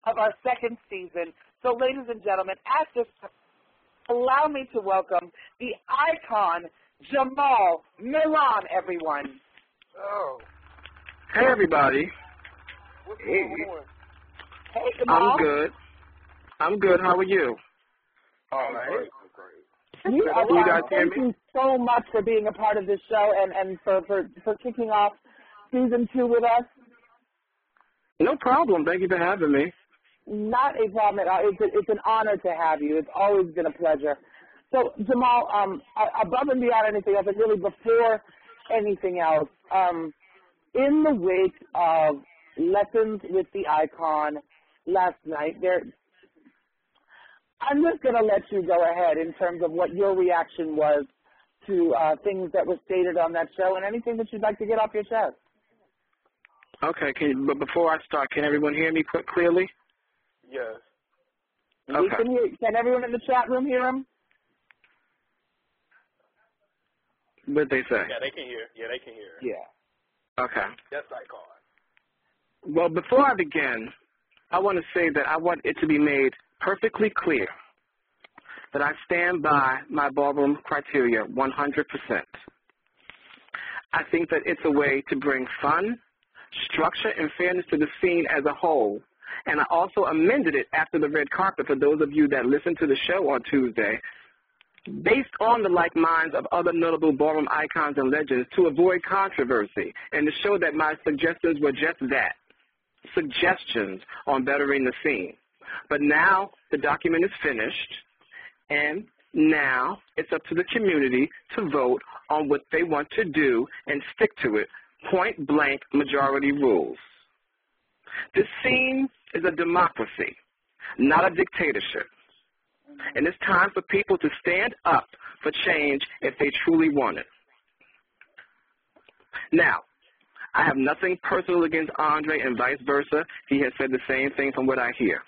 of our second season. So, ladies and gentlemen, at this time, allow me to welcome the icon, Jamal Milan, everyone. Oh. Hey, everybody. What's going on? Hey, Jamal. I'm good. How are you? All right. Thank you so much for being a part of this show and for kicking off season 2 with us. No problem. Thank you for having me. Not a problem at all. It's an honor to have you. It's always been a pleasure. So, Jamal, above and beyond anything else, and really before anything else, in the wake of Lessons with the Icon last night, I'm just going to let you go ahead in terms of what your reaction was to things that were stated on that show and anything that you'd like to get off your chest. Okay, but before I start, can everyone hear me clearly? Yes. Okay. Can everyone in the chat room hear him? What'd they say? Yeah, they can hear. Yeah. Okay. That's icon. Well, before I begin, I want to say that I want it to be made perfectly clear that I stand by my ballroom criteria 100%. I think that it's a way to bring fun, structure, and fairness to the scene as a whole. And I also amended it after the red carpet for those of you that listened to the show on Tuesday, based on the like minds of other notable ballroom icons and legends to avoid controversy and to show that my suggestions were just that, suggestions on bettering the scene. But now the document is finished, and now it's up to the community to vote on what they want to do and stick to it, point-blank majority rules. This scene is a democracy, not a dictatorship. And it's time for people to stand up for change if they truly want it. Now, I have nothing personal against Andre and vice versa. He has said the same thing from what I hear.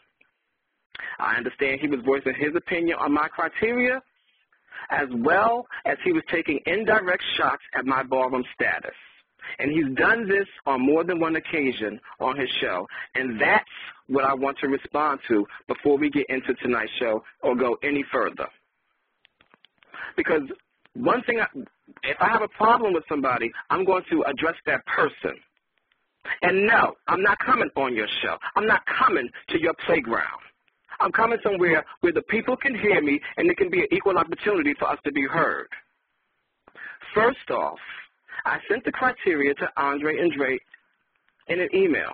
I understand he was voicing his opinion on my criteria, as well as he was taking indirect shots at my ballroom status. And he's done this on more than one occasion on his show, and that's what I want to respond to before we get into tonight's show or go any further. Because one thing, if I have a problem with somebody, I'm going to address that person. And no, I'm not coming on your show. I'm not coming to your playground. I'm coming somewhere where the people can hear me and it can be an equal opportunity for us to be heard. First off, I sent the criteria to Andre and Drake in an email.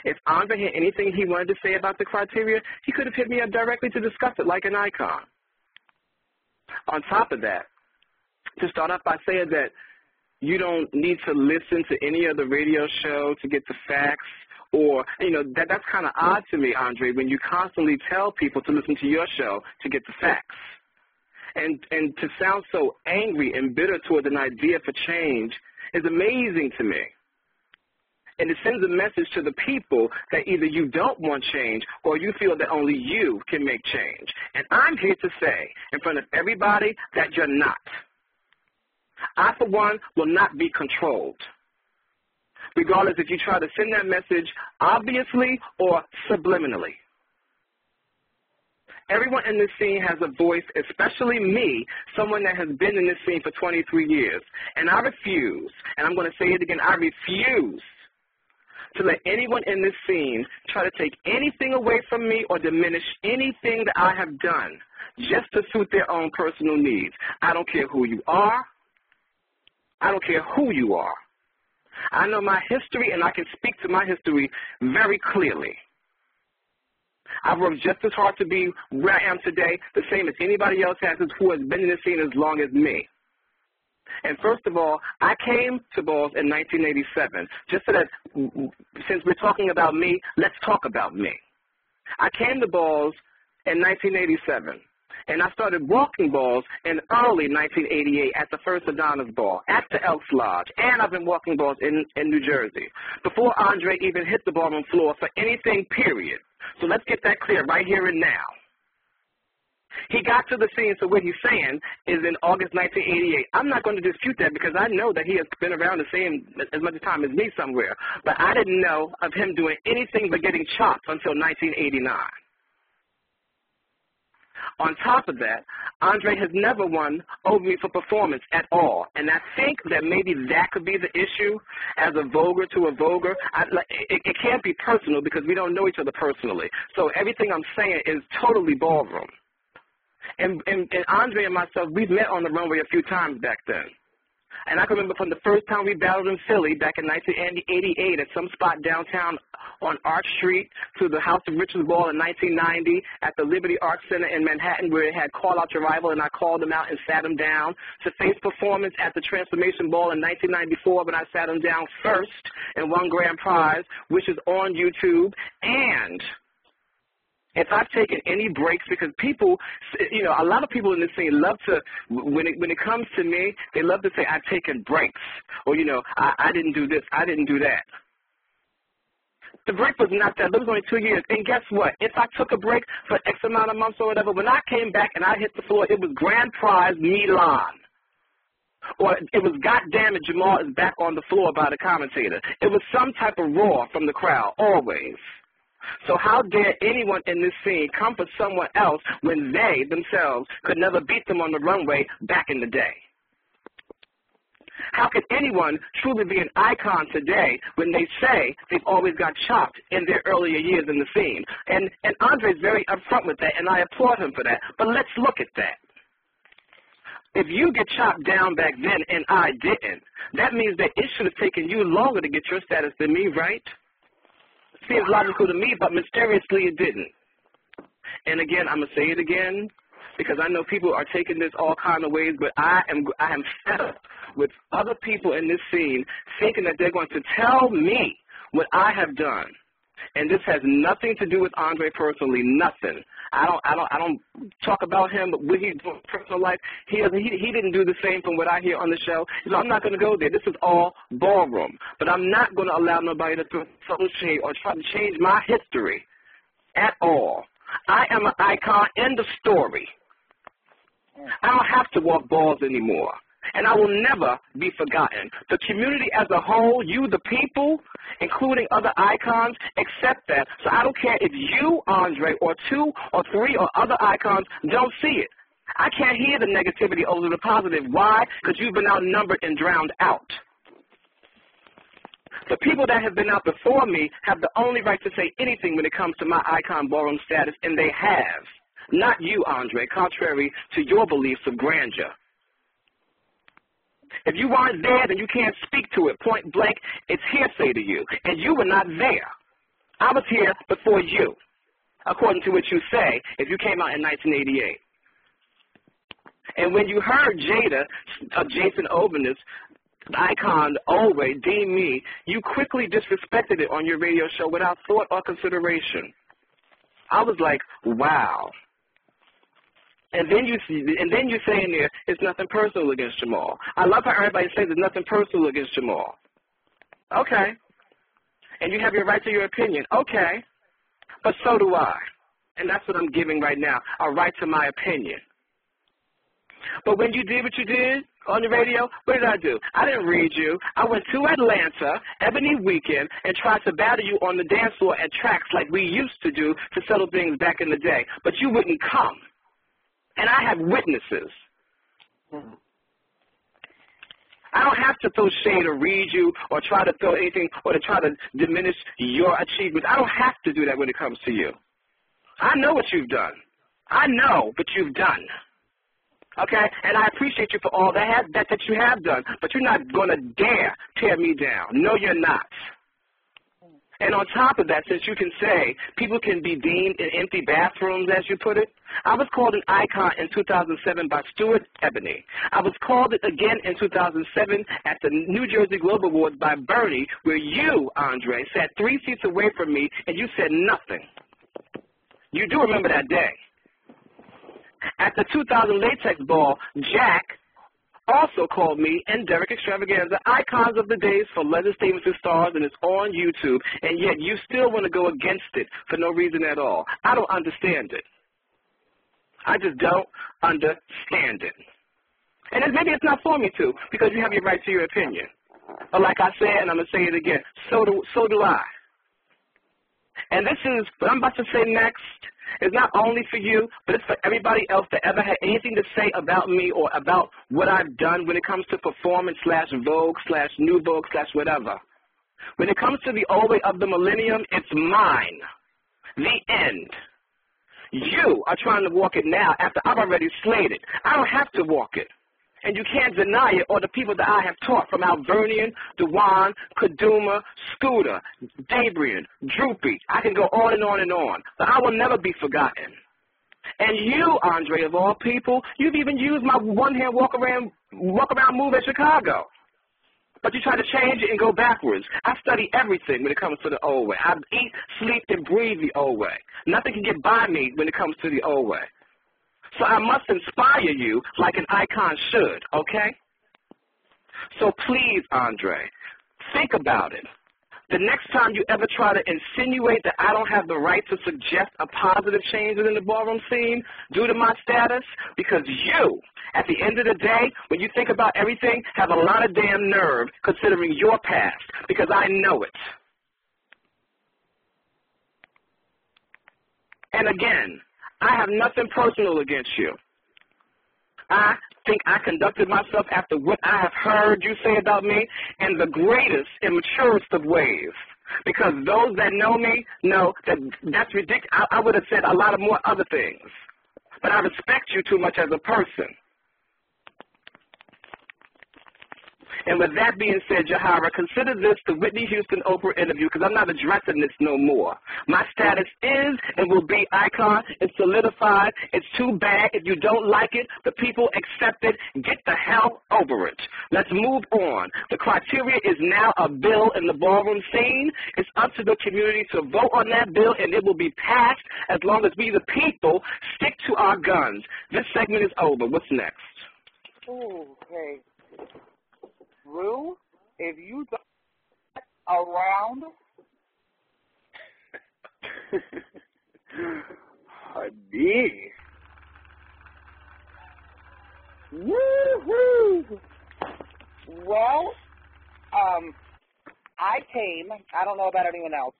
If Andre had anything he wanted to say about the criteria, he could have hit me up directly to discuss it like an icon. On top of that, to start off by saying that you don't need to listen to any other radio show to get the facts, or, you know, that's kind of odd to me, Andre, when you constantly tell people to listen to your show to get the facts. And to sound so angry and bitter towards an idea for change is amazing to me. And it sends a message to the people that either you don't want change or you feel that only you can make change. And I'm here to say in front of everybody that you're not. I, for one, will not be controlled, regardless if you try to send that message obviously or subliminally. Everyone in this scene has a voice, especially me, someone that has been in this scene for 23 years. And I refuse, and I'm going to say it again, I refuse to let anyone in this scene try to take anything away from me or diminish anything that I have done just to suit their own personal needs. I don't care who you are. I don't care who you are. I know my history, and I can speak to my history very clearly. I've worked just as hard to be where I am today, the same as anybody else has who has been in the scene as long as me. And first of all, I came to balls in 1987, just so that since we're talking about me, let's talk about me. I came to balls in 1987, and I started walking balls in early 1988 at the first Adonis Ball, at the Elks Lodge, and I've been walking balls in New Jersey, before Andre even hit the ballroom floor for anything, period. So let's get that clear right here and now. He got to the scene, so what he's saying is in August 1988. I'm not going to dispute that because I know that he has been around the same as much time as me somewhere. But I didn't know of him doing anything but getting chopped until 1989. On top of that, Andre has never won over me for performance at all. And I think that maybe that could be the issue as a voguer to a voguer. It can't be personal because we don't know each other personally. So everything I'm saying is totally ballroom. And Andre and myself, we've met on the runway a few times back then. And I can remember from the first time we battled in Philly back in 1988 at some spot downtown on Arch Street to the House of Riches Ball in 1990 at the Liberty Arts Center in Manhattan where it had Call Out Your Rival, and I called him out and sat him down to face performance at the Transformation Ball in 1994 when I sat him down first and won grand prize, which is on YouTube. And if I've taken any breaks, because people, you know, a lot of people in this scene love to, when it comes to me, they love to say I've taken breaks, or, you know, I didn't do this, I didn't do that. The break was not that. It was only 2 years. And guess what? If I took a break for X amount of months or whatever, when I came back and I hit the floor, it was grand prize Milan. Or it was goddamn it, Jamal is back on the floor by the commentator. It was some type of roar from the crowd, always. So how dare anyone in this scene come for someone else when they themselves could never beat them on the runway back in the day? How could anyone truly be an icon today when they say they've always got chopped in their earlier years in the scene? And Andre's very upfront with that, and I applaud him for that. But let's look at that. If you get chopped down back then and I didn't, that means that it should have taken you longer to get your status than me, right? Seems logical to me, but mysteriously it didn't. And again, I'm going to say it again because I know people are taking this all kind of ways, but I am fed up with other people in this scene thinking that they're going to tell me what I have done. And this has nothing to do with Andre personally, nothing. I don't talk about him, but what he's doing in personal life, he didn't do the same from what I hear on the show. So I'm not going to go there. This is all ballroom. But I'm not going to allow nobody to throw shade or try to change my history at all. I am an icon. End of story. I don't have to walk balls anymore. And I will never be forgotten. The community as a whole, you, the people, including other icons, accept that. So I don't care if you, Andre, or 2 or 3 or other icons don't see it. I can't hear the negativity over the positive. Why? Because you've been outnumbered and drowned out. The people that have been out before me have the only right to say anything when it comes to my icon ballroom status, and they have. Not you, Andre, contrary to your beliefs of grandeur. If you weren't there, then you can't speak to it. Point blank, it's hearsay to you. And you were not there. I was here before you, according to what you say, if you came out in 1988. And when you heard Jada, Jason Obenus, icon, always, deem me, you quickly disrespected it on your radio show without thought or consideration. I was like, wow. And then you say in there, it's nothing personal against Jamal. I love how everybody says there's nothing personal against Jamal. Okay. And you have your right to your opinion. Okay. But so do I. And that's what I'm giving right now, a right to my opinion. But when you did what you did on the radio, what did I do? I didn't read you. I went to Atlanta, Ebony Weekend, and tried to battle you on the dance floor at tracks like we used to do to settle things back in the day. But you wouldn't come. And I have witnesses. I don't have to throw shade or read you or try to throw anything or to try to diminish your achievements. I don't have to do that when it comes to you. I know what you've done. I know what you've done. Okay? And I appreciate you for all that you have done. But you're not going to dare tear me down. No, you're not. And on top of that, since you can say people can be deemed in empty bathrooms, as you put it, I was called an icon in 2007 by Stuart Ebony. I was called it again in 2007 at the New Jersey Globe Awards by Bernie, where you, Andre, sat 3 seats away from me and you said nothing. You do remember that day. At the 2000 Latex Ball, Jack also called me and Derek Extravaganza icons of the days for Legend Statements and Stars, and it's on YouTube, and yet you still want to go against it for no reason at all. I don't understand it. I just don't understand it. And maybe it's not for me to, because you have your right to your opinion. But like I said, and I'm going to say it again, so do I. And this is, what I'm about to say next, is not only for you, but it's for everybody else that ever had anything to say about me or about what I've done when it comes to performance/Vogue/New Vogue/whatever. When it comes to the old way of the millennium, it's mine. The end. You are trying to walk it now after I've already slayed it. I don't have to walk it. And you can't deny it, or the people that I have taught from Alvernian, Dewan, Kaduma, Scooter, Dabrian, Droopy. I can go on and on and on. But I will never be forgotten. And you, Andre, of all people, you've even used my one-hand walk-around move at Chicago. But you try to change it and go backwards. I study everything when it comes to the old way. I eat, sleep, and breathe the old way. Nothing can get by me when it comes to the old way. So I must inspire you like an icon should, okay? So please, Andre, think about it. The next time you ever try to insinuate that I don't have the right to suggest a positive change within the ballroom scene due to my status, because you, at the end of the day, when you think about everything, have a lot of damn nerve considering your past, because I know it. And again, I have nothing personal against you. I think I conducted myself after what I have heard you say about me in the greatest and maturest of ways. Because those that know me know that that's ridiculous. I would have said a lot of more other things. But I respect you too much as a person. And with that being said, Jahaira, consider this the Whitney Houston Oprah interview, because I'm not addressing this no more. My status is and will be icon. It's solidified. It's too bad. If you don't like it, the people accept it. Get the hell over it. Let's move on. The criteria is now a bill in the ballroom scene. It's up to the community to vote on that bill, and it will be passed as long as we, the people, stick to our guns. This segment is over. What's next? Okay. Rue, if you don't around, Honey. woohoo! Well, I came. I don't know about anyone else.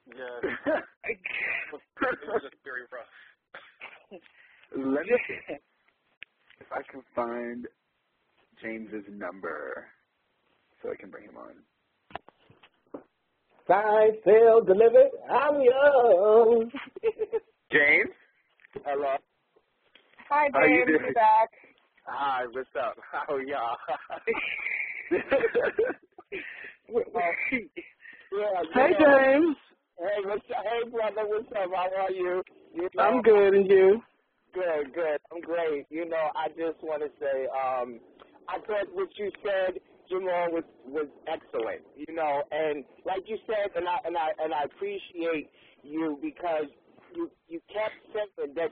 Yeah. It was just very rough. Let me see if I can find James's number so I can bring him on. Signed, sealed, delivered. I'm young. James? Hello. Hi, How you James. doing? You're back. Hi, what's up? How are y'all? Hey, James. Hey, what's up? Hey, brother, what's up? How are you? I'm good, and you? Good. I'm great. I just want to say, I thought what you said, Jamal, was excellent. And like you said, and I appreciate you because you kept saying that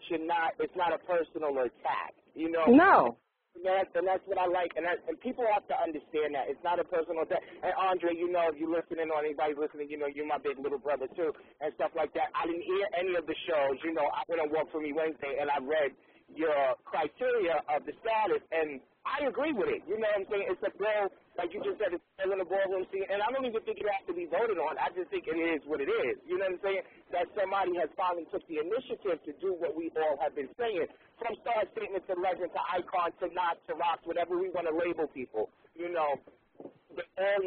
it's not a personal attack. No. And that's what I like, and people have to understand that it's not a personal attack. And Andre, if you're listening or anybody's listening, you're my big little brother too, and stuff like that. I didn't hear any of the shows. I went on Walk For Me Wednesday, and I read your criteria of the status, and I agree with it. You know what I'm saying? It's a bill, like you just said, it's still in the ballroom scene, and I don't even think it has to be voted on. I just think it is what it is. You know what I'm saying? That somebody has finally took the initiative to do what we all have been saying, from star statement to legend to icon to not to rock, whatever we want to label people. They all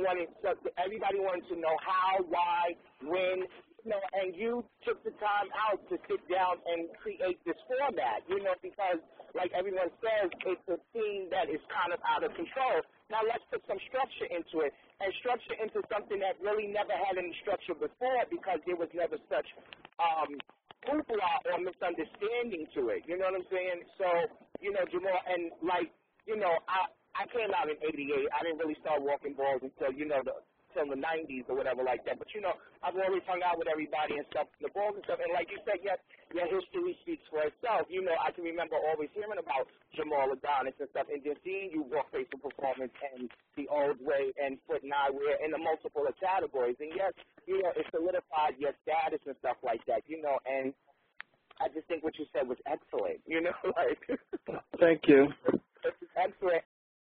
wanted, everybody wanted to know how, why, when. And you took the time out to sit down and create this format, because like everyone says, it's a scene that is kind of out of control. Now let's put some structure into it, and structure into something that really never had any structure before, because there was never such hoopla or misunderstanding to it. You know what I'm saying? So, Jamal, and I came out in '88. I didn't really start walking balls until, till the 90s or whatever like that. But, I've always hung out with everybody and stuff, the balls and stuff. And like you said, yes, your history speaks for itself. I can remember always hearing about Jamal Adonis and stuff, and then seeing you walk face of performance and the old way and foot and eyewear in the multiple categories. And yes, it solidified your status and stuff like that, and I just think what you said was excellent. You know, like. Thank you. This is excellent.